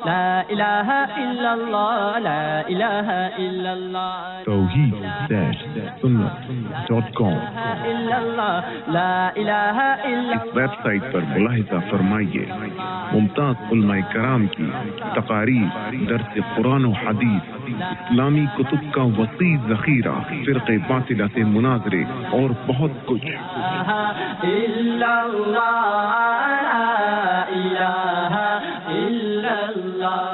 لا الہ الا اللہ لا الہ الا اللہ توحید-سنت.com لا الہ الا اس ویب سائٹ پر ملاحظہ فرمائیے ممتاز علماء کرام کی تقاریر، درس قرآن و حدیث، اسلامی کتب کا وسیع ذخیرہ، فرقے باطلہ سے مناظرے اور بہت کچھ۔ الا اللہ لا الہ الا اللہ۔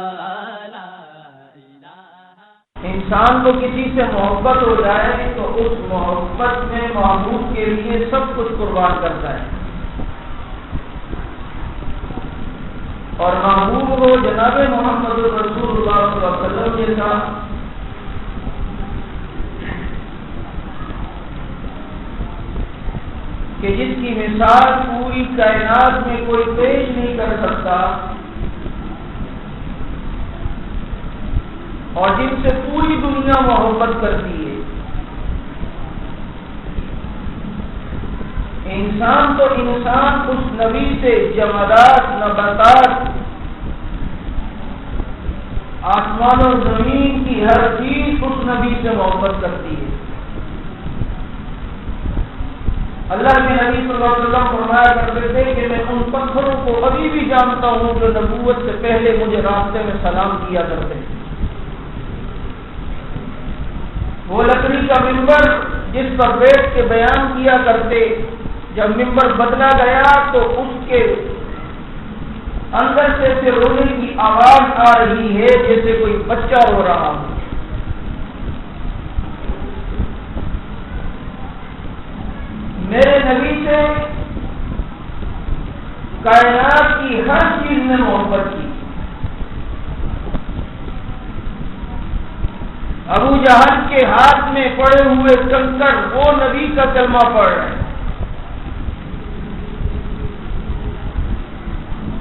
انسان کو کسی سے محبت ہو جائے تو اس محبت میں معبود کے لیے سب کچھ قربان کرتا ہے، اور محبوب ہو جناب محمد رسول اللہ صلی اللہ علیہ وسلم جیسا، کہ جس کی مثال پوری کائنات میں کوئی پیش نہیں کر سکتا، اور جن سے پوری دنیا محبت کرتی ہے۔ انسان تو انسان اس نبی سے جمادات، نباتات، آسمان و زمین کی ہر چیز اس نبی سے محبت کرتی ہے۔ اللہ کے نبی صلی اللہ علیہ وسلم فرمایا کرتے تھے کہ میں ان پتھروں کو ابھی بھی جانتا ہوں جو نبوت سے پہلے مجھے راستے میں سلام کیا کرتے ہیں۔ وہ لکڑی کا ممبر جس پر بیٹھ کے بیان کیا کرتے، جب ممبر بدلا گیا تو اس کے اندر سے رونے کی آواز آ رہی ہے جیسے کوئی بچہ رو رہا ہو۔ میرے نبی سے کائنات کی ہر چیز نے محبت کی۔ ابو جہل کے ہاتھ میں پڑے ہوئے کنکر وہ نبی کا کلمہ پڑھ رہے ہیں۔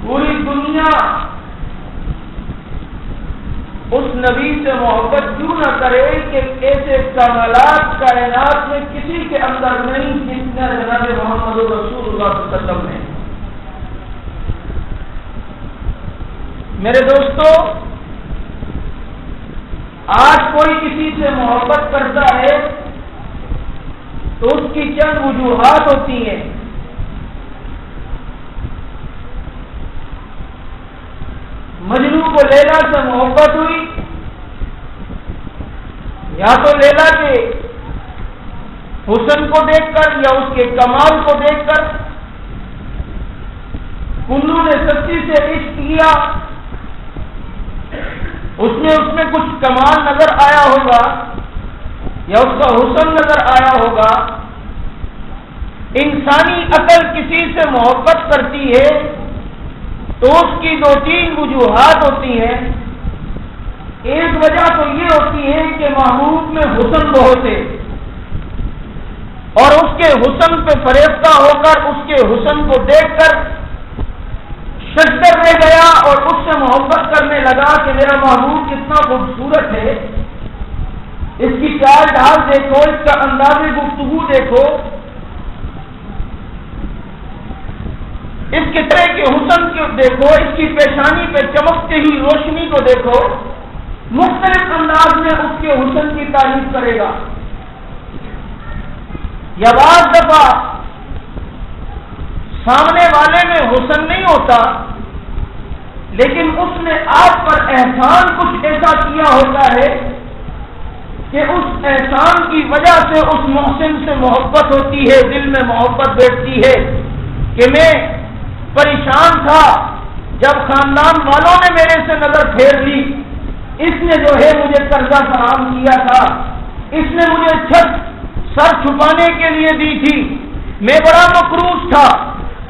پوری دنیا اس نبی سے محبت کیوں نہ کرے کہ ایسے کمالات کائنات میں کسی کے اندر نہیں جتنا جناب محمد رسول اللہ صلی اللہ علیہ وسلم نے۔ میرے دوستو، آج کوئی کسی سے محبت کرتا ہے تو اس کی چند وجوہات ہوتی ہیں۔ مجنو کو لیلا سے محبت ہوئی، یا تو لیلا کے حسن کو دیکھ کر یا اس کے کمال کو دیکھ کر، کنو نے سچی سے عشق کیا، اس میں کچھ کمال نظر آیا ہوگا یا اس کا حسن نظر آیا ہوگا۔ انسانی عقل کسی سے محبت کرتی ہے تو اس کی دو تین وجوہات ہوتی ہیں۔ ایک وجہ تو یہ ہوتی ہے کہ محبوب میں حسن بہت ہے، اور اس کے حسن پہ فریفتہ ہو کر اس کے حسن کو دیکھ کر شکر رہ گیا اور اس سے محبت کرنے لگا کہ میرا محبوب کتنا خوبصورت ہے، اس کی چال ڈھال دیکھو، اس کا انداز گفتگو دیکھو، اس کے چہرے کے حسن کو دیکھو، اس کی پیشانی پہ چمکتی ہوئی روشنی کو دیکھو، مختلف انداز میں اس کے حسن کی تعریف کرے گا۔ یا بعض دفعہ سامنے والے میں حسن نہیں ہوتا، لیکن اس نے آپ پر احسان کچھ ایسا کیا ہوتا ہے کہ اس احسان کی وجہ سے اس محسن سے محبت ہوتی ہے، دل میں محبت بیٹھتی ہے کہ میں پریشان تھا، جب خاندان والوں نے میرے سے نظر پھیر لی، اس نے جو ہے مجھے قرضہ فراہم کیا تھا، اس نے مجھے چھت سر چھپانے کے لیے دی تھی، میں بڑا مقروض تھا،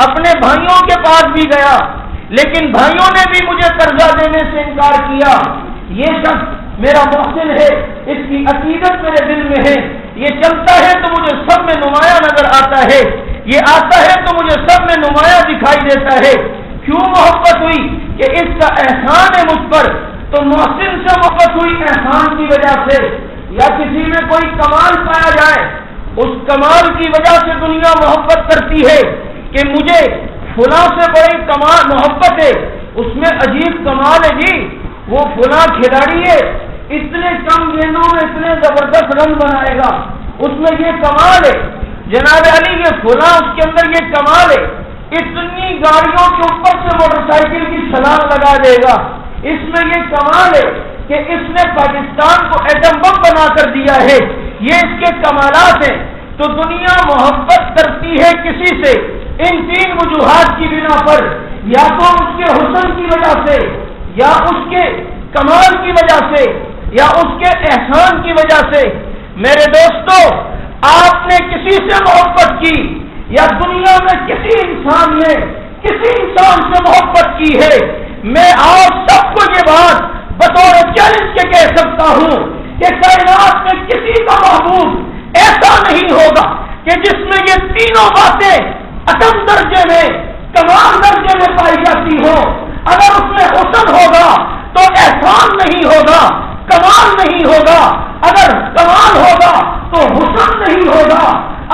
اپنے بھائیوں کے پاس بھی گیا لیکن بھائیوں نے بھی مجھے قرضہ دینے سے انکار کیا۔ یہ شخص میرا محسن ہے، اس کی عقیدت میرے دل میں ہے، یہ چلتا ہے تو مجھے سب میں نمایاں نظر آتا ہے، یہ آتا ہے تو مجھے سب میں نمایاں دکھائی دیتا ہے۔ کیوں محبت ہوئی؟ کہ اس کا احسان ہے مجھ پر، تو محسن سے محبت ہوئی احسان کی وجہ سے۔ یا کسی میں کوئی کمال پایا جائے، اس کمال کی وجہ سے دنیا محبت کرتی ہے کہ مجھے فلاں سے بڑی کمال محبت ہے، اس میں عجیب کمال ہے جی، وہ فلاں کھلاڑی ہے اتنے کم گیندوں میں اتنے زبردست رن بنائے گا، اس میں یہ کمال ہے، جناب علی یہ فلاں اس کے اندر یہ کمال ہے، اتنی گاڑیوں کے اوپر سے موٹر سائیکل کی چھلانگ لگا دے گا، اس میں یہ کمال ہے کہ اس نے پاکستان کو ایٹم بم بنا کر دیا ہے، یہ اس کے کمالات ہیں۔ تو دنیا محبت کرتی ہے کسی سے ان تین وجوہات کی بنا پر، یا تو اس کے حسن کی وجہ سے، یا اس کے کمال کی وجہ سے، یا اس کے احسان کی وجہ سے۔ میرے دوستو، آپ نے کسی سے محبت کی یا دنیا میں کسی انسان نے کسی انسان سے محبت کی ہے، میں آپ سب کو یہ بات بطور چیلنج کے کہہ سکتا ہوں کہ کائنات میں کسی کا محبوب ایسا نہیں ہوگا کہ جس میں یہ تینوں باتیں اتم درجے میں، کمال درجے میں پائی جاتی ہوں۔ اگر اس میں حسن ہوگا تو احسان نہیں ہوگا، کمال نہیں ہوگا، اگر کمال ہوگا تو حسن نہیں ہوگا،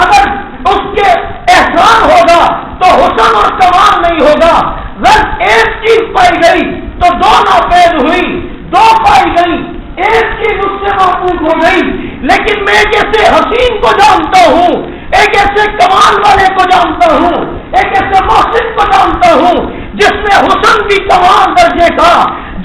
اگر اس کے احسان ہوگا تو حسن اور کمال نہیں ہوگا۔ اگر ایک چیز پائی گئی تو دو ناپید ہوئی، دو پائی گئی ایک چیز اس سے محفوظ ہو گئی۔ لیکن میں ایک ایسے حسین کو جانتا ہوں، ایک ایسے کمال والے کو جانتا ہوں، ایک ایسے محسن کو جانتا ہوں جس میں حسن بھی کمال درجے کا،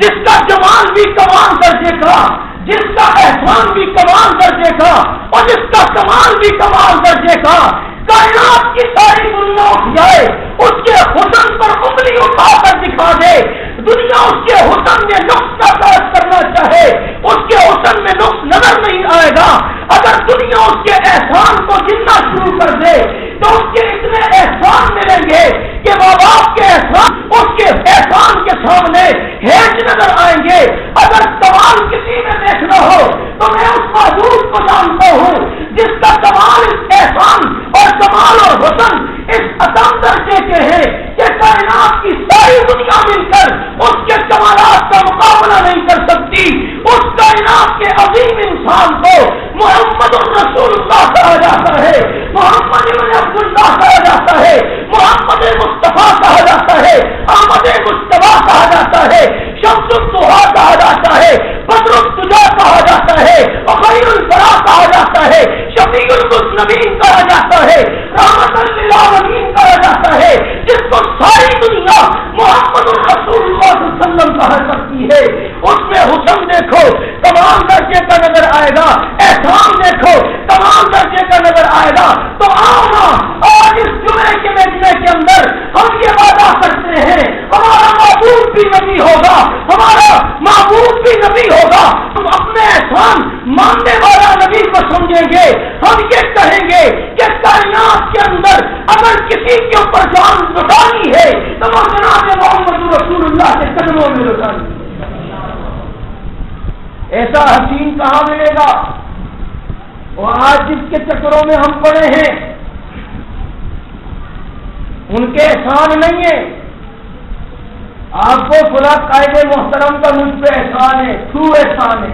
جس کا جمال بھی کمال درجے کا، جس کا احسان بھی کمال درجے کا، اور جس کا کمال بھی کمال درجے کا۔ کائنات کی ساری دنیا اٹھ جائے، اس کے حسن پر انگلی اٹھا کر دکھا دے، دنیا اس کے حسن میں نقص کا کاج کرنا چاہے، اس کے حسن میں نقص نظر نہیں آئے گا۔ اگر دنیا اس کے احسان کو گننا شروع کر دے تو اس کے اتنے احسان ملیں گے کہ ماں باپ کے احسان اس کے احسان کے سامنے ہیج نظر آئیں گے۔ اگر کمال کسی میں دیکھنا ہو تو میں اس معبود کو جانتا ہوں جس کا کمال احسان اور کمال اور حسن اس عدم درجے کے ہیں کہ کائنات کی ساری دنیا مل کر اس کے کمالات کا مقابلہ نہیں کر سکتی۔ اس کائنات کے عظیم انسان کو محمد الرسول اللہ کہا جاتا ہے، محمد ابن عبداللہ کہا جاتا ہے، محمد مصطفیٰ کہا جاتا ہے، احمد مصطفیٰ کہا جاتا ہے، شمس الضحیٰ کہا جاتا ہے، بدر الدجا کہا جاتا ہے، خیر البراء کہا جاتا ہے، شفیع المذنبین کہا جاتا ہے، رحمت للعالمین کہا جاتا ہے، جس کو ساری دنیا محمد الرسول اللہ صلی اللہ علیہ وسلم کہا کرتی ہے۔ اس میں حسن دیکھو تمام درجے کا نظر آئے گا، احسان دیکھو تمام درجے کا نظر آئے گا۔ تو آؤ نا آج اس جمعے کے مجمع کے اندر ہم یہ وعدہ کرتے ہیں ہمارا معبود بھی نبی ہوگا، ہمارا معبود بھی نبی ہوگا، ہم اپنے احسان ماننے والا نبی کو سمجھیں گے۔ ہم یہ کہیں گے کہ کائنات کے اندر اگر کسی کے اوپر جان لٹانی ہے تو وہ جناب محمد رسول اللہ کے قدموں میں لٹانی۔ ایسا حسین کہاں ملے گا؟ اور آج جس کے چکروں میں ہم پڑے ہیں ان کے احسان نہیں ہے۔ آپ کو فلاں قائد محترم کا مجھ پہ احسان ہے، true احسان ہے۔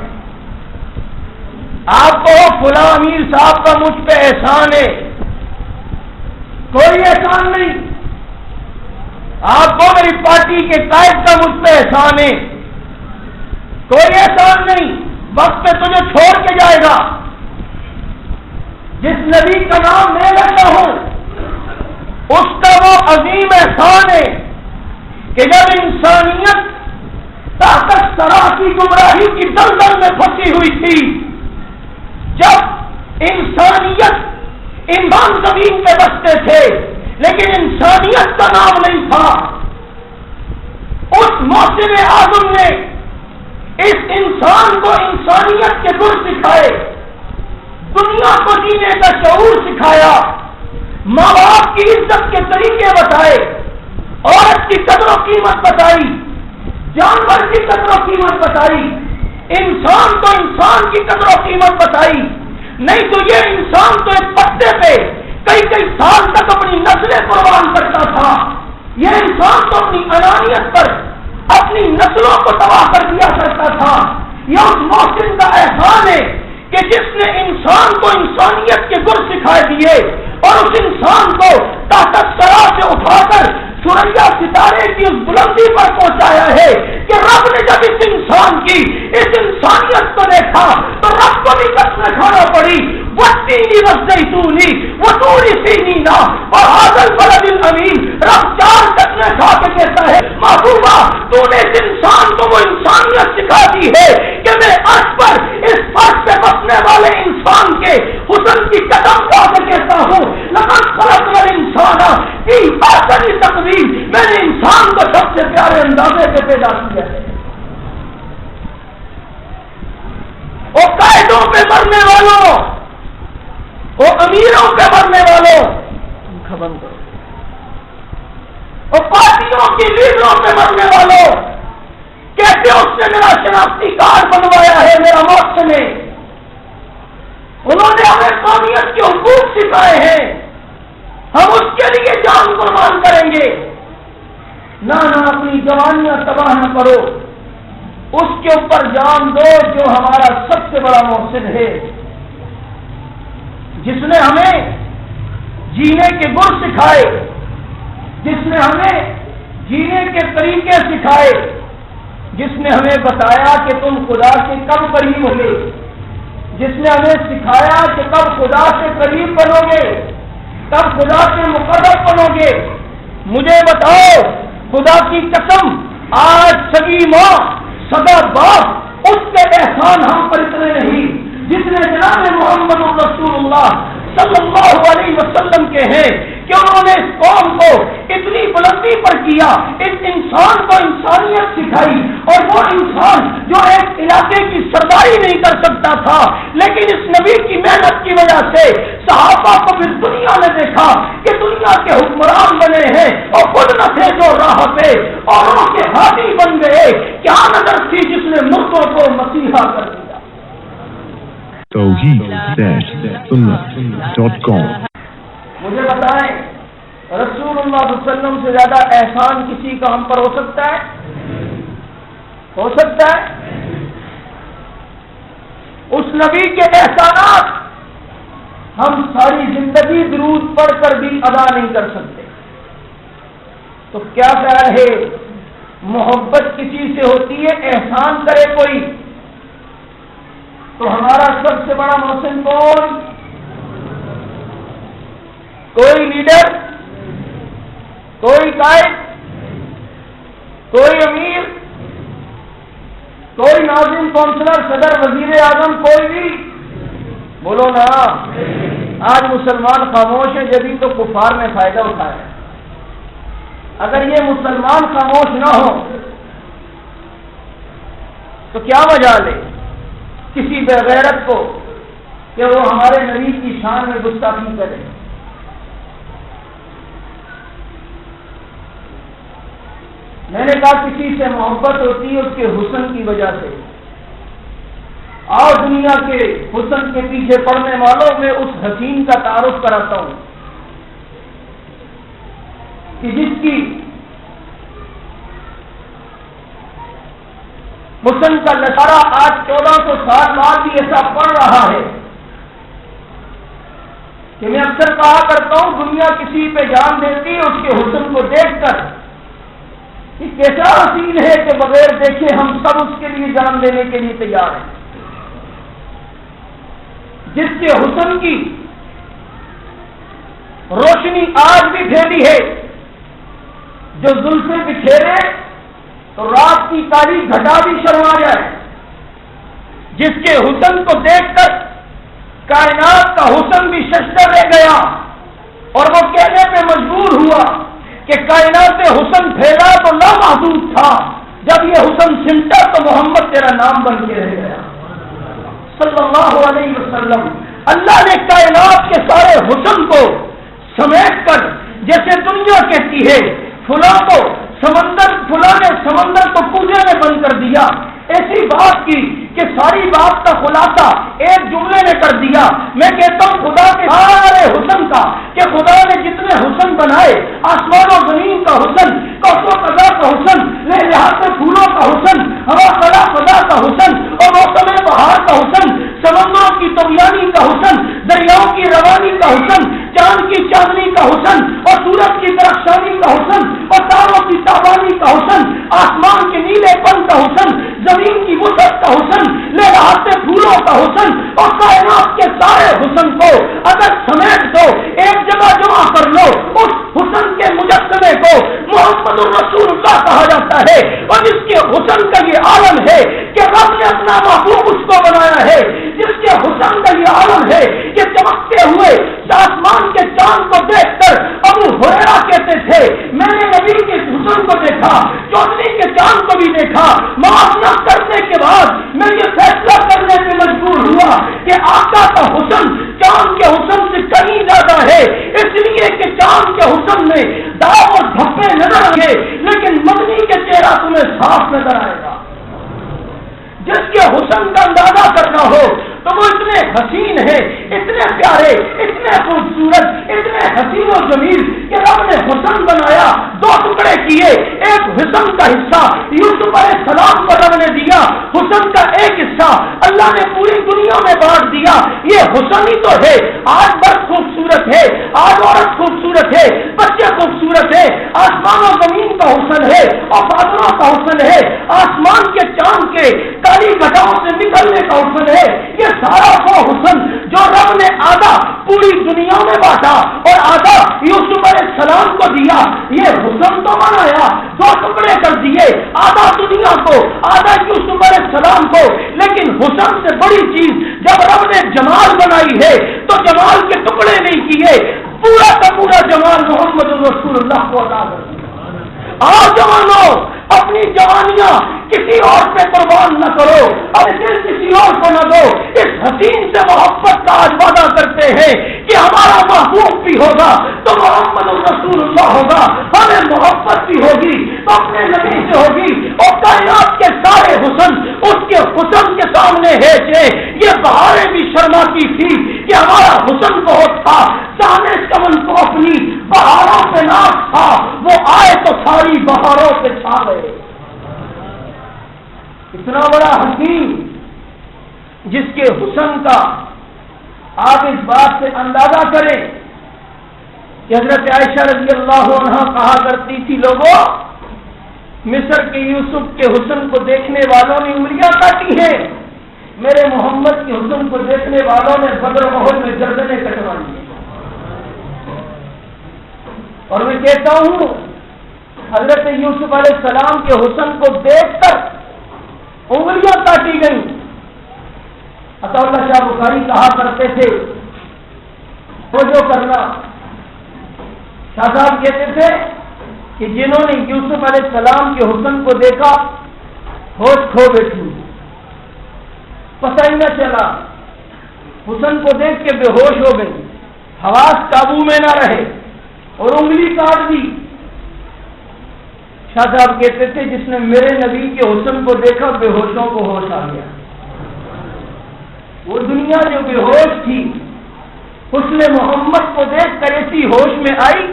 آپ کو فلاں امیر صاحب کا مجھ پہ احسان ہے، کوئی احسان نہیں۔ آپ کو میری پارٹی کے قائد کا مجھ پہ احسان ہے، کوئی احسان نہیں۔ وقت پہ تجھے چھوڑ کے جائے گا۔ جس نبی کا نام میں لیتا ہوں اس کا وہ عظیم احسان ہے کہ جب انسانیت طاقت سرا کی گمراہی کی دلدل میں پھنسی ہوئی تھی، جب انسانیت ایمان زمین پہ بستے تھے لیکن انسانیت کا نام نہیں تھا، اس محسن اعظم نے اس انسان کو انسانیت کے گر سکھائے، دنیا کو جینے کا شعور سکھایا، ماں باپ کی عزت کے طریقے بتائے، عورت کی قدر و قیمت بتائی، جانور کی قدر و قیمت بتائی، انسان کو انسان کی قدر و قیمت بتائی۔ نہیں تو یہ انسان تو ایک پتے پہ کئی سال تک اپنی نسلیں قربان کرتا تھا، یہ انسان تو اپنی انانیت پر اپنی نسلوں کو تباہ کر دیا کرتا تھا۔ یہ اس محسن کا احسان ہے کہ جس نے انسان کو انسانیت کے گر سکھائے دیے اور اس انسان کو طاقت سرا سے اٹھا کر سوریا ستارے کی اس بلندی پر پہنچایا ہے کہ رب نے جب اس انسان انسان کی اس انسانیت کو دیکھا تو رب کو بھی قسمیں کھانا پڑی، والتین والزیتون وطور سینین وہذا البلد الامین۔ رب 4 قسمیں کھا کے کہتا ہے محبوبہ تو نے اس انسان کو وہ انسانیت سکھا دی ہے کہ میں عرش پر اس فرش پہ بسنے والے انسان کے حسن کی قدم کھا کے کہتا ہوں لقد خلقنا الانسان فی احسن تقویم، میں نے انسان کو سب سے پیارے اندازے سے پیدا کیا ہے۔ وہ قائدوں پہ مرنے والوں، وہ امیروں پہ مرنے والوں، خبر کرو، وہ پارٹیوں کی لیڈروں پہ مرنے والوں، کیسے اس نے میرا شناختی کارڈ بنوایا ہے میرا وقت میں، انہوں نے ہمیں قومیت کے حقوق سکھائے ہیں، ہم اس کے لیے جان قربان کریں گے۔ نہ اپنی جوانیاں تباہ نہ کرو، اس کے اوپر جان دو جو ہمارا سب سے بڑا محسن ہے، جس نے ہمیں جینے کے گر سکھائے، جس نے ہمیں جینے کے طریقے سکھائے، جس نے ہمیں بتایا کہ تم خدا سے کب قریب ہوگے، جس نے ہمیں سکھایا کہ کب خدا سے قریب بنو گے، کب خدا سے مقرب بنو گے۔ مجھے بتاؤ خدا کی قسم، آج سگی ماں سگا باپ اس کے احسان ہم پر اتنے نہیں جس نے جناب محمد رسول اللہ صلی اللہ علیہ وسلم کے ہیں کہ انہوں نے اس قوم کو اتنی بلندی پر کیا، اس انسان کو انسانیت سکھائی، اور وہ انسان جو ایک علاقے کی سرداری نہیں کر سکتا تھا، لیکن اس نبی کی محنت کی وجہ سے صحابہ کو پھر دنیا نے دیکھا کہ دنیا کے حکمران بنے ہیں، اور خود نہ تھے جو راہ پہ اوروں کے ہاتھی بن گئے۔ کیا نظر تھی جس نے مردوں کو مسیحا کر دیا۔ توحید-سنت.com مجھے بتائیں رسول اللہ صلی اللہ علیہ وسلم سے زیادہ احسان کسی کا ہم پر ہو سکتا ہے؟ ہو سکتا ہے؟ اس نبی کے احسانات ہم ساری زندگی درود پڑھ کر بھی ادا نہیں کر سکتے، تو کیا خیال ہے محبت کسی سے ہوتی ہے، احسان کرے کوئی تو ہمارا سب سے بڑا محسن کون؟ کوئی لیڈر، کوئی قائد، کوئی امیر، کوئی ناظم، کونسلر، صدر، وزیر اعظم، کوئی بھی؟ بولو نا۔ آج مسلمان خاموش ہے، جبھی تو کفار نے فائدہ اٹھایا۔ اگر یہ مسلمان خاموش نہ ہو تو کیا وجہ لے کسی بے غیرت کو کہ وہ ہمارے نبی کی شان میں گستاخی کرے؟ میں نے کہا کسی سے محبت ہوتی ہے اس کے حسن کی وجہ سے، اور دنیا کے حسن کے پیچھے پڑنے والوں میں اس حسین کا تعارف کراتا ہوں کہ جس کی حسن کا نظارہ آج 1460 بعد بھی ایسا پڑ رہا ہے کہ میں اکثر کہا کرتا ہوں دنیا کسی پہ جان دیتی ہے اس کے حسن کو دیکھ کر کہ کیسا حسین ہے کہ بغیر دیکھے ہم سب اس کے لیے جان دینے کے لیے تیار ہیں۔ جس کے حسن کی روشنی آج بھی پھیلی ہے، جو زلفیں بکھیرے تو رات کی کالی گھٹا بھی شرما جائے، جس کے حسن کو دیکھ کر کائنات کا حسن بھی ششدر رہ گیا، اور وہ کہنے پہ مجبور ہوا کہ کائنات حسن پھیلا تو لامحدود تھا، جب یہ حسن سمٹا تو محمد تیرا نام بن کے رہ گیا صلی اللہ علیہ وسلم۔ اللہ نے کائنات کے سارے حسن کو سمیٹ کر، جیسے دنیا کہتی ہے فلاں کو سمندر، فلاں نے سمندر کو کوزے میں بند کر دیا، ایسی بات کی کہ ساری بات کا خلاصہ ایک جملے نے کر دیا۔ میں کہتا ہوں خدا کے سارے حسن کا کہ خدا نے جتنے حسن بنائے، آسمان و زمین کا حسن، کوثر و قضا کا حسن، لہجات پھولوں کا حسن، ہوا خلا فضا کا حسن، اور موسم بہار کا حسن، سمندروں کی طغیانی کا حسن، دریاؤں کی روانی کا حسن، چاند کی چاندنی کا حسن، اور سورج کی درخشانی کا حسن، اور تاروں کی تابانی کا حسن، آسمان کے نیلے پن کا حسن، زمین کی اور کائنات کے سارے حسن کو اگر سمیٹ دو، ایک جگہ جمع کر لو، اس حسن کے مجسمے کو محمد الرسول اللہ کہا جاتا ہے، اور جس کے حسن کا یہ عالم ہے کہ رب نے اپنا محبوب اس کو بنایا ہے، جس کے حسن کا یہ عالم ہے کہ چمکتے ہوئے آسمان کے چاند کو دیکھ کر ابو ہریرہ کہتے تھے میں نے نبی کے حسن کو دیکھا، چودھری کے چاند کو بھی دیکھا، موازنہ کرنے کے بعد میں یہ فیصلہ کرنے پہ مجبور ہوا کہ آقا کا حسن چاند کے حسن سے کہیں زیادہ ہے، اس لیے کہ چاند کے حسن میں داغ اور دھبے نظر آئیں گے لیکن مدنی کے چہرہ تمہیں صاف نظر آئے گا۔ جس کے حسن کا اندازہ کرنا ہو تو وہ اتنے حسین ہے، اتنے پیارے، اتنے خوبصورت، اتنے حسین و جمیل کہ رب نے حسن بنایا، دو ٹکڑے کیے، ایک حسن کا حصہ یوسف علیہ السلام کو رب نے دیا، حسن کا ایک حصہ اللہ نے پوری دنیا میں بانٹ دیا۔ یہ حسن ہی تو ہے، آج مرد خوبصورت ہے، آج عورت خوبصورت ہے، بچے خوبصورت ہے، آسمان و زمین کا حسن ہے اور بادلوں کا حسن ہے، آسمان کے چاند کے کالی گھٹاؤں سے نکلنے کا حسن ہے۔ یہ سارا وہ حسن جو رب نے آدھا پوری دنیا میں بانٹا اور آدھا یوسف علیہ السلام کو دیا، یہ حسن تو بنایا، دو ٹکڑے کر دیے، آدھا دنیا کو، آدھا یوسف علیہ السلام کو، لیکن حسن سے بڑی چیز جب رب نے جمال بنائی ہے تو جمال کے ٹکڑے نہیں کیے، پورا کا پورا جمال محمد رسول اللہ کو عطا کر دیا۔ آؤ جوانوں، اپنی جوانیاں کسی اور پہ قربان نہ کرو اور دل کسی اور کو نہ دو، اس حسین سے محبت کا آج وعدہ کرتے ہیں کہ ہمارا محبوب بھی ہوگا تو محمد رسول اللہ ہوگا، ہمیں محبت بھی ہوگی تو اپنے نبی سے ہوگی، اور کائنات کے سارے حسن اس کے حسن کے سامنے ہے کہ یہ بہاریں بھی شرماتی تھی کہ ہمارا حسن بہت تھا، جانے چمن کو اپنی بہاروں پہ ناز تھا، وہ آئے تو ساری بہاروں پہ چھا گئے۔ اتنا بڑا حسین جس کے حسن کا آپ اس بات سے اندازہ کریں کہ حضرت عائشہ رضی اللہ عنہا کہا کرتی تھی لوگوں مصر کے یوسف کے حسن کو دیکھنے والوں نے انگلیاں کاٹی ہیں، میرے محمد کے حسن کو دیکھنے والوں نے بدر و احد میں گردنیں کٹوائی ہیں۔ اور میں کہتا ہوں حضرت یوسف علیہ السلام کے حسن کو دیکھ کر انگلیاں کاٹی گئیں۔ عطا اللہ شاہ بخاری کہا کرتے تھے وہ جو کرنا، شاہ صاحب کہتے تھے کہ جنہوں نے یوسف علیہ السلام کے حسن کو دیکھا ہوش کھو بیٹھی، پتہ ہی نہ چلا، حسن کو دیکھ کے بے ہوش ہو گئی، حواس قابو میں نہ رہے اور انگلی کاٹ دی۔ شاہ صاحب کہتے تھے جس نے میرے نبی کے حسن کو دیکھا بے ہوشوں کو ہوش آ گیا۔ وہ دنیا جو بے ہوش تھی حسن محمد کو دیکھ کر ایسی ہوش میں آئی،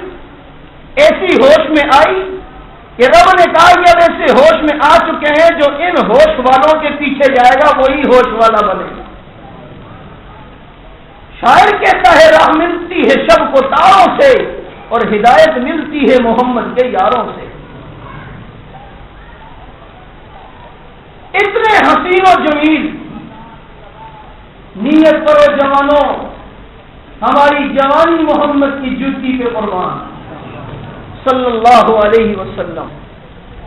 ایسی ہوش میں آئی کہ رب نے کہا یہ اب ایسے ہوش میں آ چکے ہیں جو ان ہوش والوں کے پیچھے جائے گا وہی ہوش والا بنے گا۔ شاعر کہتا ہے راہ ملتی ہے شب کو تاروں سے اور ہدایت ملتی ہے محمد کے یاروں سے۔ اتنے حسین و جمیل، نیت کرو جوانوں ہماری جوانی محمد کی جوتی پہ قربان صلی اللہ علیہ وسلم،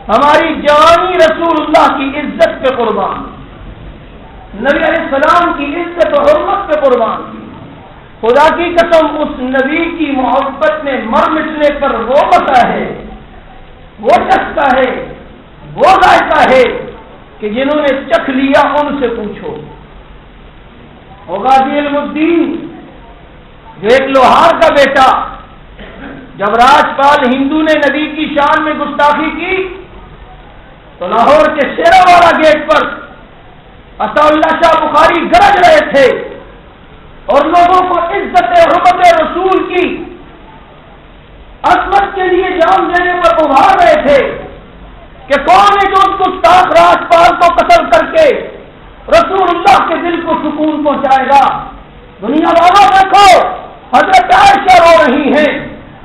ہماری جوانی رسول اللہ کی عزت پہ قربان، نبی علیہ السلام کی عزت و حرمت پہ قربان۔ خدا کی قسم اس نبی کی محبت میں مر مٹنے پر وہ مزہ ہے، وہ چسکا ہے، وہ ذائقہ ہے کہ جنہوں نے چکھ لیا ان سے پوچھو۔ غازی علم الدین جو ایک لوہار کا بیٹا، جب راجپال ہندو نے نبی کی شان میں گستاخی کی تو لاہور کے شیرا والا گیٹ پر عطا اللہ شاہ بخاری گرج رہے تھے اور لوگوں کو عزت حرمت رسول کی عظمت کے لیے جان دینے پر ابھار رہے تھے کہ کون ہے جو اس گستاخ راجپال کو قتل کر کے رسول اللہ کے دل کو سکون پہنچائے گا۔ دنیا والوں دیکھو حضرت عائشہ رو رہی ہیں،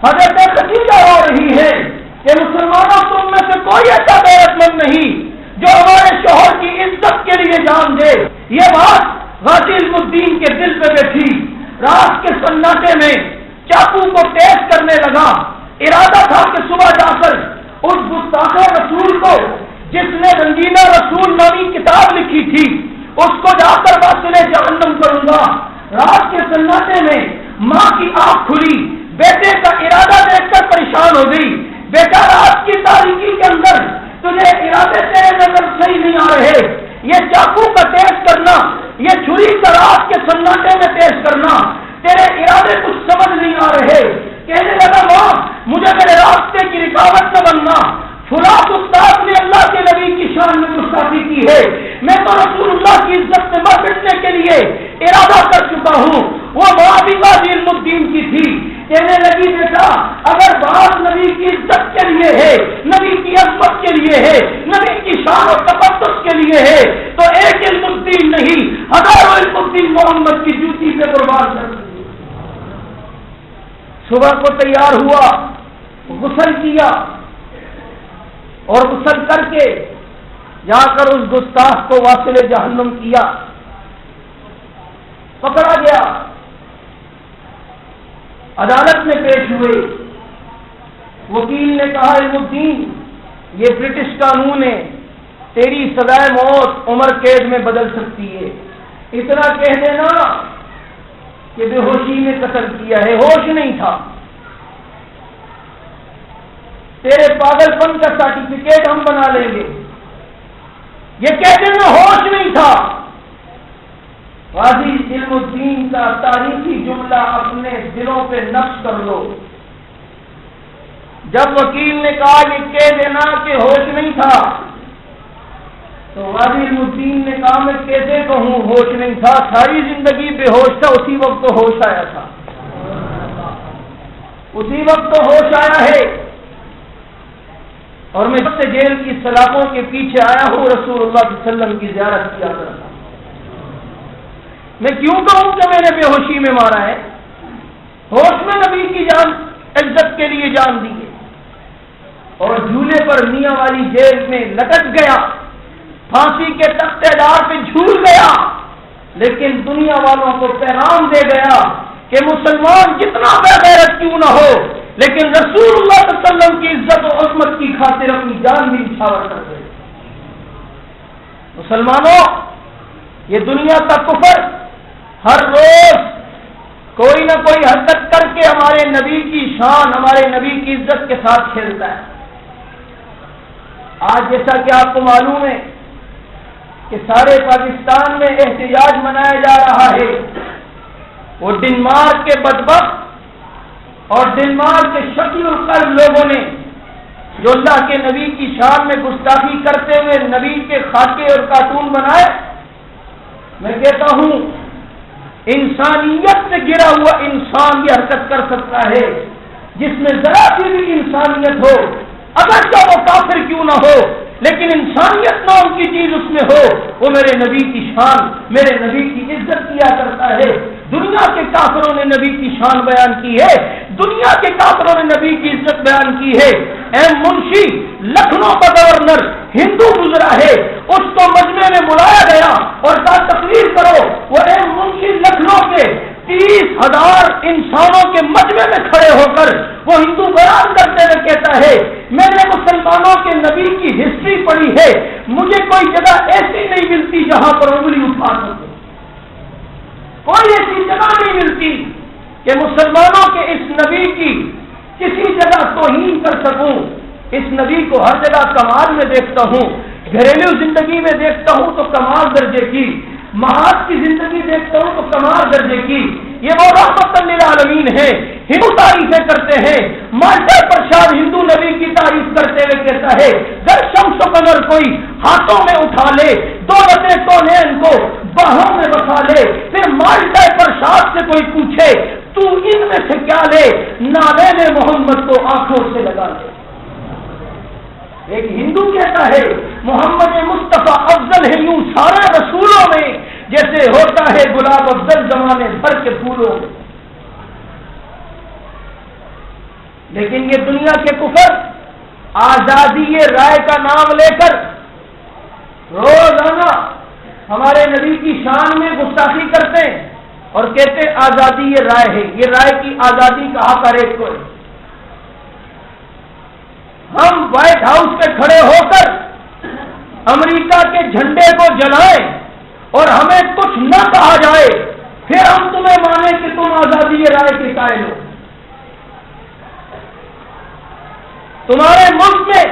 حضرت خدیجہ رو رہی ہیں کہ مسلمانوں تم میں سے کوئی ایسا غیرت مند نہیں جو ہمارے شوہر کی عزت کے لیے جان دے۔ یہ بات غازی علم الدین کے دل پہ بیٹھی، رات کے سناٹے میں چاقو کو تیز کرنے لگا۔ ارادہ تھا کہ صبح جا کر اس گستاخ رسول کو، جس نے رنگینہ رسول نامی کتاب لکھی تھی، اس کو جا کر واصل جہنم کروں گا۔ رات کے سناٹے میں ماں کی آنکھ کھلی، بیٹے کا ارادہ دیکھ کر پریشان ہو گئی۔ بیٹا، رات کی تاریکی کے اندر تجھے ارادے تیرے نظر صحیح نہیں آ رہے، یہ چاقو کا تیز کرنا، یہ چھری کا رات کے سناٹے میں تیز کرنا، تیرے ارادے کچھ سمجھ نہیں آ رہے۔ کہنے لگا ماں، مجھے میرے راستے کی رکاوٹ نہ بننا، فلاں استاد نے اللہ کے نبی کی شان میں گستاخی کی ہے، میں تو رسول اللہ کی عزت سے مر مٹنے کے لیے ارادہ کر چکا ہوں۔ وہ ماں بھی غازی علم الدین کی تھی، کہنے لگی بیٹا، اگر بات نبی کی عزت کے لیے ہے، نبی کی عظمت کے لیے ہے، نبی کی شان و تقدس کے لیے ہے، تو ایک علم الدین نہیں، ہزاروں علم الدین محمد کی جوتی پہ قربان کر دی۔ صبح کو تیار ہوا، غسل کیا، اور غسل کر کے جا کر اس گستاخ کو واصل جہنم کیا۔ پکڑا گیا، عدالت میں پیش ہوئے۔ وکیل نے کہا علم الدین، یہ برٹش قانون ہے، تیری سزائے موت عمر قید میں بدل سکتی ہے، اتنا کہہ دینا کہ بے ہوشی میں قتل کیا ہے، ہوش نہیں تھا، تیرے پاگل پن کا سرٹیفکیٹ ہم بنا لیں گے، یہ کہہ دینا ہوش نہیں تھا۔ غازی علم الدین کا تاریخی جملہ اپنے دلوں پہ نقش کر لو۔ جب وکیل نے کہا یہ کہہ دینا کہ ہوش نہیں تھا، تو غازی علم الدین نے کہا میں کیسے کہوں ہوش نہیں تھا، ساری زندگی بے ہوش تھا، اسی وقت تو ہوش آیا تھا، اسی وقت تو ہوش آیا ہے۔ اور میں جب سے جیل کی سلاخوں کے پیچھے آیا ہوں رسول اللہ صلی اللہ علیہ وسلم کی زیارت کیا کرتا، میں کیوں کہوں کہ میں نے بے ہوشی میں مارا ہے؟ ہوش میں نبی کی جان عزت کے لیے جان دی ہے، اور جھولے پر میاں والی جیل میں لٹک گیا، پھانسی کے تختے دار پہ جھول گیا، لیکن دنیا والوں کو پیغام دے گیا کہ مسلمان جتنا بے غیرت کیوں نہ ہو، لیکن رسول اللہ صلی اللہ علیہ وسلم کی عزت و عظمت کی خاطر اپنی جان بھی نچھاور کر دے۔ مسلمانوں، یہ دنیا کا کفر ہر روز کوئی نہ کوئی حرکت کر کے ہمارے نبی کی شان، ہمارے نبی کی عزت کے ساتھ کھیلتا ہے۔ آج جیسا کہ آپ کو معلوم ہے کہ سارے پاکستان میں احتجاج منایا جا رہا ہے، وہ ڈنمارک کے بدبخت اور ڈنمارک کے شکیل القلب لوگوں نے جو اللہ کے نبی کی شان میں گستاخی کرتے ہوئے نبی کے خاکے اور کارٹون بنائے، میں کہتا ہوں انسانیت سے گرا ہوا انسان یہ حرکت کر سکتا ہے، جس میں ذرا سی بھی انسانیت ہو، اگرچہ وہ کافر کیوں نہ ہو، لیکن انسانیت نام کی چیز اس میں ہو، وہ میرے نبی کی شان، میرے نبی کی عزت کیا کرتا ہے۔ دنیا کے کافروں نے نبی کی شان بیان کی ہے، دنیا کے کافروں نے نبی کی عزت بیان کی ہے۔ اے منشی، لکھنؤ کا گورنر ہندو گزرا ہے، اس کو مجمع میں بلایا گیا اور کہا تقریر کرو، وہ اے منشی لکھنؤ کے 30,000 انسانوں کے مجمع میں کھڑے ہو کر وہ ہندو بیان کرتے ہوئے کہتا ہے میں نے مسلمانوں کے نبی کی ہسٹری پڑھی ہے، مجھے کوئی جگہ ایسی نہیں ملتی جہاں پر انگلی اٹھا سکوں، کوئی ایسی جگہ نہیں ملتی کہ مسلمانوں کے اس نبی کی کسی جگہ توہین کر سکوں۔ اس نبی کو ہر جگہ کمال میں دیکھتا ہوں، گھریلو زندگی میں دیکھتا ہوں تو کمال درجے کی، محاذ کی زندگی دیکھتا ہوں تو کمال درجے کی، یہ وہ رحمت للعالمین ہے۔ ہندو تعریفیں کرتے ہیں، ماسٹر پرشاد ہندو نبی کی تعریف کرتے ہوئے کہتا ہے گر شمس و قمر کوئی ہاتھوں میں اٹھا لے، دولت کونین کو باہوں میں بسا لے، پھر ماسٹر پرشاد سے کوئی پوچھے تو ان میں سے کیا لے، نالین محمد کو آنکھوں سے لگا لے۔ ایک ہندو کہتا ہے محمد مصطفیٰ افضل ہے یوں سارے رسولوں میں، جیسے ہوتا ہے گلاب افضل زمانے بھر کے پھولوں میں۔ لیکن یہ دنیا کے کفر آزادی رائے کا نام لے کر روزانہ ہمارے نبی کی شان میں گستاخی کرتے ہیں اور کہتے ہیں آزادی یہ رائے ہے، یہ رائے کی آزادی کا حق ہر ایک کو ہے۔ ہم وائٹ ہاؤس پہ کھڑے ہو کر امریکہ کے جھنڈے کو جلائیں اور ہمیں کچھ نہ کہا جائے، پھر ہم تمہیں مانیں کہ تم آزادی یہ رائے کے قائل ہو۔ تمہارے ملک میں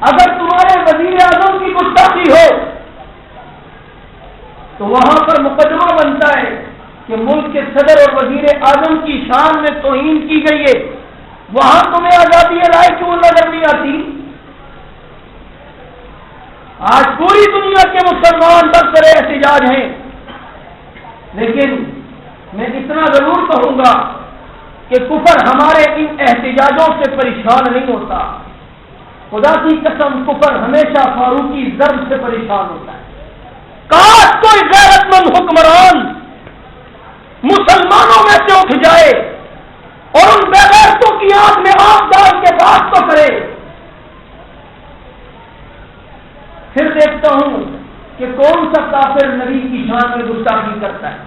اگر تمہارے وزیر اعظم کی گستاخی ہو تو وہاں پر مقدمہ بنتا ہے کہ ملک کے صدر اور وزیر اعظم کی شان میں توہین کی گئی ہے، وہاں تمہیں آزادی رائے کیوں نظر نہیں آتی؟ آج پوری دنیا کے مسلمان برسر احتجاج ہیں، لیکن میں اتنا ضرور کہوں گا کہ کفر ہمارے ان احتجاجوں سے پریشان نہیں ہوتا۔ خدا کی قسم کفر ہمیشہ فاروقی ضرب سے پریشان ہوتا ہے۔ کاش کوئی غیرت مند حکمران مسلمانوں میں سے اٹھ جائے اور ان بغیرتوں کی آنکھ میں آنکھ ڈال کے بات تو کرے۔ پھر دیکھتا ہوں کہ کون سا کافر نبی کی شان میں گستاخی کرتا ہے،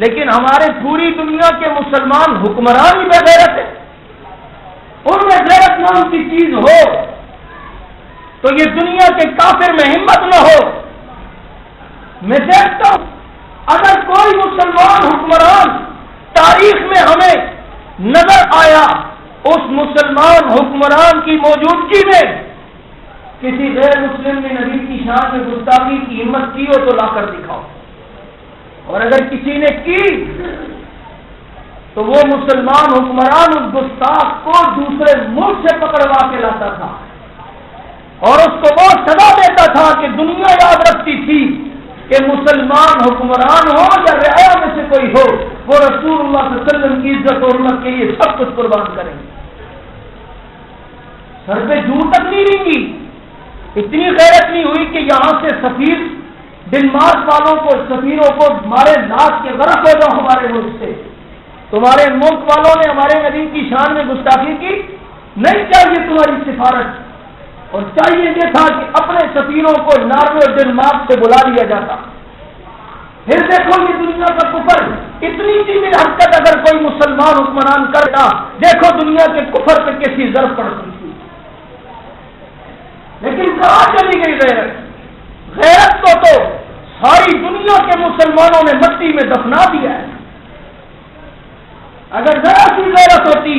لیکن ہمارے پوری دنیا کے مسلمان حکمران ہی بغیرت ہے۔ ان میں غیرت نام کی چیز ہو تو یہ دنیا کے کافر میں ہمت نہ ہو۔ میں دیکھتا ہوں اگر کوئی مسلمان حکمران تاریخ میں ہمیں نظر آیا، اس مسلمان حکمران کی موجودگی میں کسی غیر مسلم نے نبی کی شان میں گستاخی کی ہمت کی ہو تو لا کر دکھاؤ، اور اگر کسی نے کی تو وہ مسلمان حکمران اس گستاخ کو دوسرے ملک سے پکڑوا کے لاتا تھا اور اس کو وہ سزا دیتا تھا کہ دنیا یاد رکھتی تھی کہ مسلمان حکمران ہو یا رعایا میں سے کوئی ہو، وہ رسول اللہ صلی اللہ علیہ وسلم کی عزت اور حرمت کے لیے سب کچھ قربان کریں گے۔ سر پہ جھوٹ تک نہیں رنگی، اتنی غیرت نہیں ہوئی کہ یہاں سے سفیر ڈنمارک والوں کو، سفیروں کو مارے لاش کے غرق ہو جاؤ ہمارے ملک سے۔ تمہارے ملک والوں نے ہمارے نبی کی شان میں گستاخی کی، نہیں چاہیے تمہاری سفارت، اور چاہیے یہ تھا کہ اپنے سفیروں کو ناروے اور ڈنمارک سے بلا لیا جاتا۔ پھر دیکھو یہ دنیا کا کفر، اتنی سی بھی حرکت اگر کوئی مسلمان حکمران کرتا، دیکھو دنیا کے کفر پہ کیسی ضرب پڑتی تھی۔ لیکن کہاں چلی گئی غیرت؟ غیرت کو تو ساری دنیا کے مسلمانوں نے مٹی میں دفنا دیا ہے۔ اگر ذرا سی غیرت ہوتی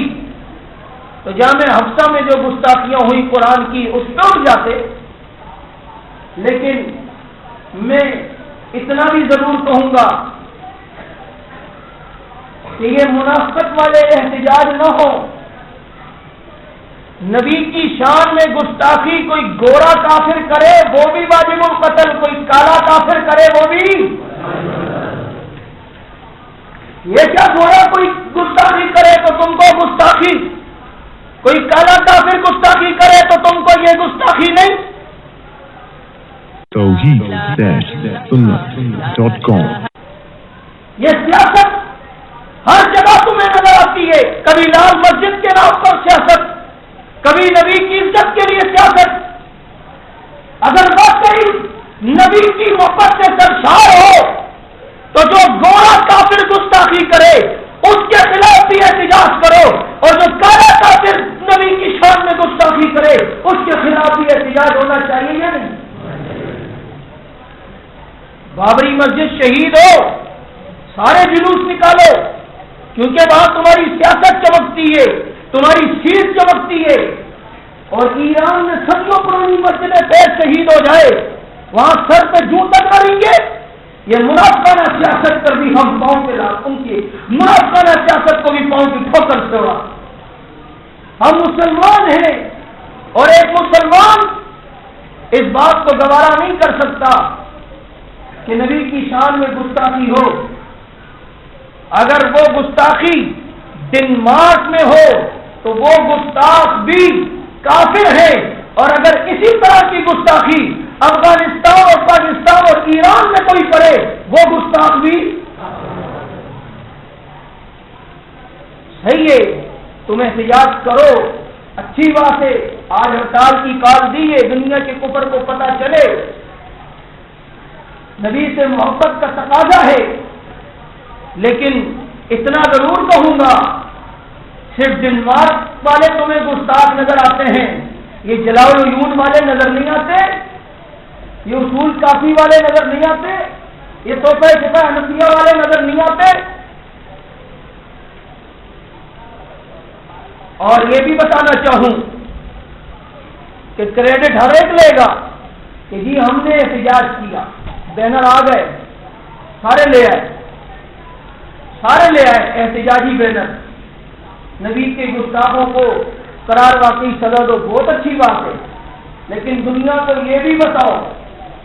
تو جامع حفصہ میں جو گستاخیاں ہوئی قرآن کی اس پہ اٹھ جاتے، لیکن میں اتنا بھی ضرور کہوں گا کہ یہ منافقت والے احتجاج نہ ہو۔ نبی کی شان میں گستاخی کوئی گورا کافر کرے وہ بھی واجب القتل، کوئی کالا کافر کرے وہ بھی۔ یہ کیا گورا کوئی گستاخی کرے تو تم کو گستاخی، کوئی کالا کافر گستاخی کرے تو تم کو یہ گستاخی نہیں؟ توحید-سنت.com یہ سیاست ہر جگہ تمہیں نظر آتی ہے، کبھی لال مسجد کے نام پر سیاست، کبھی نبی کی عزت کے لیے سیاست۔ اگر واقعی نبی کی محبت سے سرشار ہو تو جو گورا کافر گستاخی کرے اس کے خلاف بھی احتجاج کرو، اور جو کالا کافر نبی کی شان میں گستاخی کرے اس کے خلاف بھی احتجاج ہونا چاہیے یا نہیں؟ بابری مسجد شہید ہو، سارے جلوس نکالو، کیونکہ وہاں تمہاری سیاست چمکتی ہے، تمہاری سیٹ چمکتی ہے۔ اور ایران میں صدیوں پرانی مسجدیں پھر شہید ہو جائے، وہاں سر پہ جوتا کریں گے۔ یہ منافقانہ سیاست کر دی ہم پاؤں کے لاکھ ان کی منافقانہ سیاست کو بھی پاؤں کی ٹھوکر سے ہوا۔ ہم مسلمان ہیں اور ایک مسلمان اس بات کو گوارا نہیں کر سکتا کہ نبی کی شان میں گستاخی ہو۔ اگر وہ گستاخی ڈنمارک میں ہو تو وہ گستاخ بھی کافر ہے، اور اگر اسی طرح کی گستاخی افغانستان اور پاکستان اور ایران میں کوئی کرے وہ گستاخ بھی صحیح ہے۔ تم احتجاج کرو، اچھی بات ہے، آج ہڑتال کی کال دی ہے، دنیا کے کفر کو پتہ چلے، نبی سے محبت کا تقاضا ہے، لیکن اتنا ضرور کہوں گا، صرف جنات والے تمہیں گستاخ نظر آتے ہیں، یہ جلاء العیون والے نظر نہیں آتے، یہ اصول کافی والے نظر نہیں آتے، یہ توفہ شفا حنفیہ والے نظر نہیں آتے۔ اور یہ بھی بتانا چاہوں کہ کریڈٹ ہر ایک لے گا کہ جی ہم نے احتجاج کیا، بینر آ گئے، سارے لے آئے احتجاجی بینر، نبی کے گستاخوں کو قرار واقعی سزا دو، بہت اچھی بات ہے، لیکن دنیا کو یہ بھی بتاؤ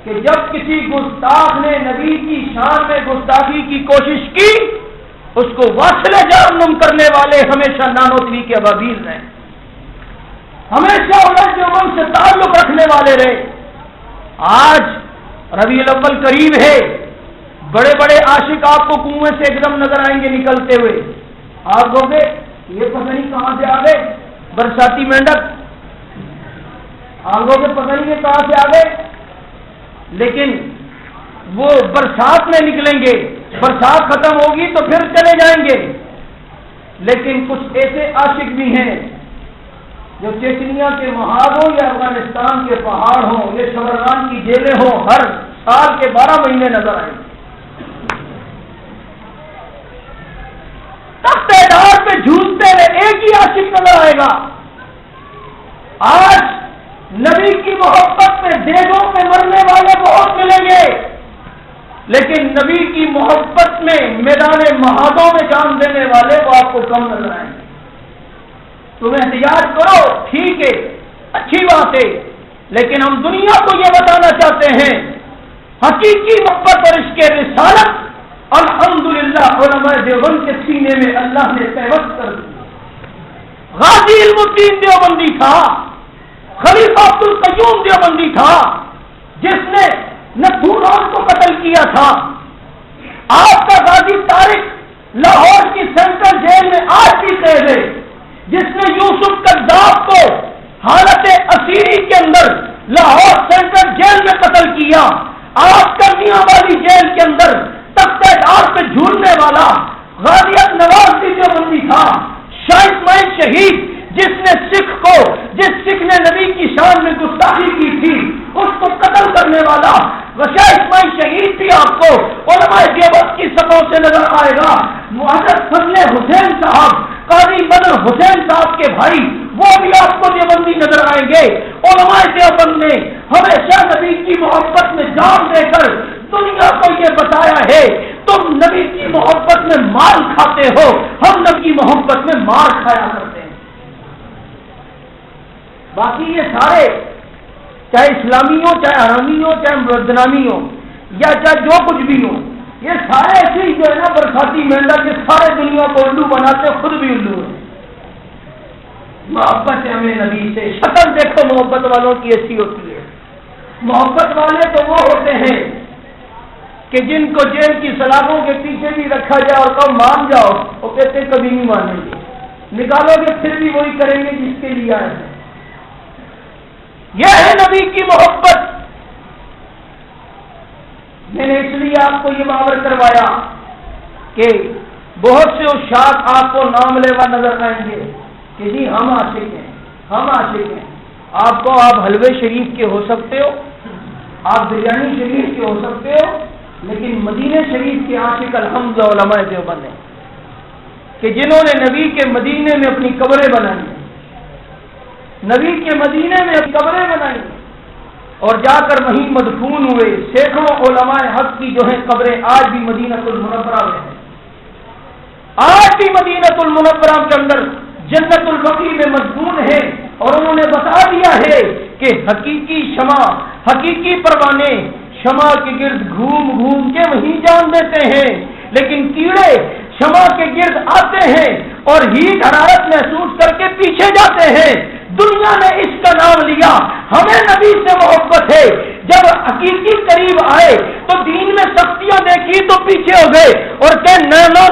کہ جب کسی گستاخ نے نبی کی شان میں گستاخی کی کوشش کی، اس کو واصل جہنم کرنے والے ہمیشہ نانوتوی کے ابابیل رہے، ہمیشہ الٹ دیوبند سے تعلق رکھنے والے رہے۔ آج ربیع الاول قریب ہے، بڑے بڑے عاشق آپ کو کنویں سے ایک دم نظر آئیں گے نکلتے ہوئے، آپ کہو گے یہ پتہ نہیں کہاں سے آ گئے برساتی مینڈک، آپ کہو گے پتہ نہیں کہاں سے آ گئے، لیکن وہ برسات میں نکلیں گے، برسات ختم ہوگی تو پھر چلے جائیں گے۔ لیکن کچھ ایسے عاشق بھی ہیں جو چیچنیا کے محاذ ہوں یا افغانستان کے پہاڑ ہوں یا شبرغان کی جیلیں ہوں، ہر سال کے 12 مہینے نظر آئیں گے، تخت دار پہ جھولتے ہوئے ایک ہی عاشق نظر آئے گا۔ آج نبی کی محبت میں دیگوں پہ مرنے والے بہت ملیں گے، لیکن نبی کی محبت میں میدان محاذوں میں جان دینے والے وہ آپ کو کم نظر آئیں گے۔ تم احتجاج کرو، ٹھیک ہے، اچھی بات ہے، لیکن ہم دنیا کو یہ بتانا چاہتے ہیں حقیقی محبت اور عشق رسالت الحمدللہ علماء دیوبند کے سینے میں اللہ نے پیوست کر دی۔ غازی علم الدین دیوبندی تھا، خلیفہ عبد القیوم دیوبندی تھا، جس نے نتھوران کو قتل کیا تھا۔ آپ کا غازی طارق لاہور کی سینٹرل جیل میں آج بھی قید ہے، جس نے یوسف قذاب کو حالت اسیری کے اندر لاہور سینٹرل جیل میں قتل کیا۔ آپ کا میاں والی جیل کے اندر تختہ دار پہ جھولنے والا غازی نواز بھی دیوبندی تھا۔ شاہ اسماعیل شہید جس نے جس سکھ نے نبی کی شان میں گستاخی کی تھی، اس کو قتل کرنے والا شاہ اسماعیل شہید بھی آپ کو علماء دیوبند کی صفوں سے نظر آئے گا۔ حضرت فضل حسین صاحب، قاضی بدر حسین صاحب کے بھائی، وہ بھی آپ کو دیوبندی نظر آئیں گے۔ علماء دیوبند نے ہمیشہ نبی کی محبت میں جان دے کر دنیا کو یہ بتایا ہے تم نبی کی محبت میں مال کھاتے ہو، ہم نبی کی محبت میں مار کھایا کرتے ہیں۔ باقی یہ سارے چاہے اسلامی ہو، چاہے حرامی ہو، چاہے بدنامی ہو، یا چاہے جو کچھ بھی ہو، یہ سارے ایسے ہی جو ہے نا برساتی مینڈک کے سارے دنیا کو الو بناتے، خود بھی الو ہے۔ محبت ہے ہمیں نبی سے، شکل دیکھو محبت والوں کی ایسی ہوتی ہے۔ محبت والے تو وہ ہوتے ہیں کہ جن کو جیل کی سلاخوں کے پیچھے بھی رکھا جائے اور کہو مان جاؤ، وہ کہتے کبھی نہیں مانیں گے، نکالو گے پھر بھی وہی کریں گے جس کے لیے آئے ہیں۔ یہ ہے نبی کی محبت۔ میں نے اس لیے آپ کو یہ باور کروایا کہ بہت سے اشاعت آپ کو نام لیوا نظر آئیں گے کہ جی ہم عاشق ہیں، ہم عاشق ہیں۔ آپ کو آپ حلوے شریف کے ہو سکتے ہو، آپ بریانی شریف کے ہو سکتے ہو، لیکن مدینہ شریف کے عاشق الحمد علماء دیوبند ہیں کہ جنہوں نے نبی کے مدینے میں اپنی قبریں بنائی، نبی کے مدینے میں قبریں بنائی اور جا کر وہیں مدفون ہوئے۔ سینکڑوں علماء حق کی جو ہیں قبریں آج بھی مدینہ المنورہ میں ہیں، آج بھی مدینہ المنورہ کے اندر جنت البقیع میں مدفون ہے، اور انہوں نے بتا دیا ہے کہ حقیقی شمع، حقیقی پروانے شمع کے گرد گھوم گھوم کے وہیں جان دیتے ہیں، لیکن کیڑے شمع کے گرد آتے ہیں اور ہیٹ حرارت محسوس کر کے پیچھے جاتے ہیں۔ دنیا نے اس کا نام لیا، ہمیں نبی سے محبت ہے، جب حقیقی قریب آئے تو دین میں سختیاں دیکھی تو پیچھے ہو گئے اور کہ نہ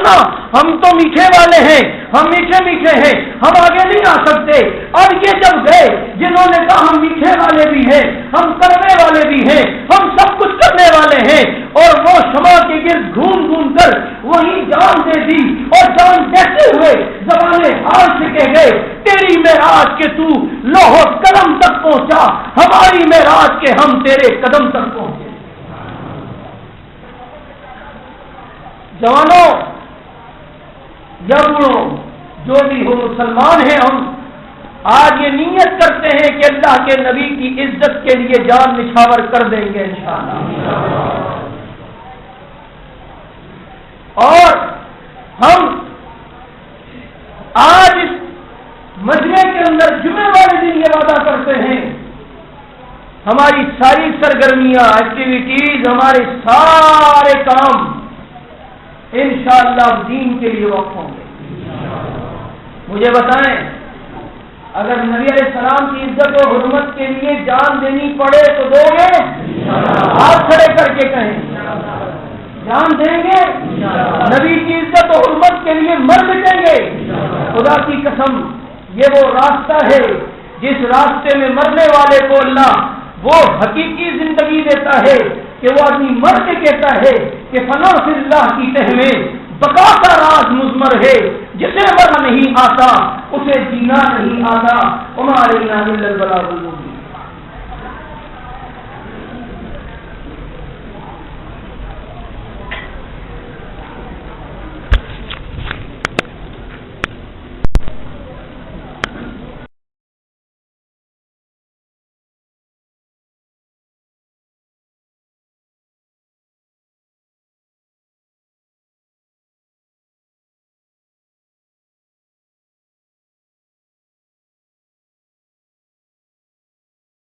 ہم تو میٹھے والے ہیں، ہم میٹھے میٹھے ہیں، ہم آگے نہیں آ سکتے۔ اور یہ جب گئے جنہوں نے کہا ہم میٹھے والے بھی ہیں، ہم کڑوے والے بھی ہیں، ہم سب کچھ کرنے والے ہیں، گرد گھوم گھوم کر وہی جان دے دی، اور جان دیتے ہوئے زبانے حال سے کہہ گئے تیری معراج کے تو لوح قلم تک پہنچا، ہماری معراج کے ہم تیرے قدم تک پہنچے۔ جوانوں یا بوڑھوں جو بھی ہو مسلمان ہیں، ہم آج یہ نیت کرتے ہیں کہ اللہ کے نبی کی عزت کے لیے جان نچھاور کر دیں گے انشاءاللہ۔ اور ہم آج اس مجمع کے اندر جمعے والے دن یہ وعدہ کرتے ہیں ہماری ساری سرگرمیاں، ایکٹیویٹیز، ہمارے سارے کام انشاءاللہ دین کے لیے وقف ہوں گے۔ مجھے بتائیں اگر نبی علیہ السلام کی عزت و حرمت کے لیے جان دینی پڑے تو دو گے؟ ہاتھ کھڑے کر کے کہیں جان دیں گے؟ نبی کی عزت و حرمت کے لیے مر مٹیں گے؟ خدا کی قسم یہ وہ راستہ ہے جس راستے میں مرنے والے کو اللہ وہ حقیقی زندگی دیتا ہے کہ وہ آدمی مر کے کہتا ہے کہ فنا فی اللہ کی تہ میں بقا کا راز مضمر ہے، جسے مرنا نہیں آتا اسے جینا نہیں آتا۔ ہمارے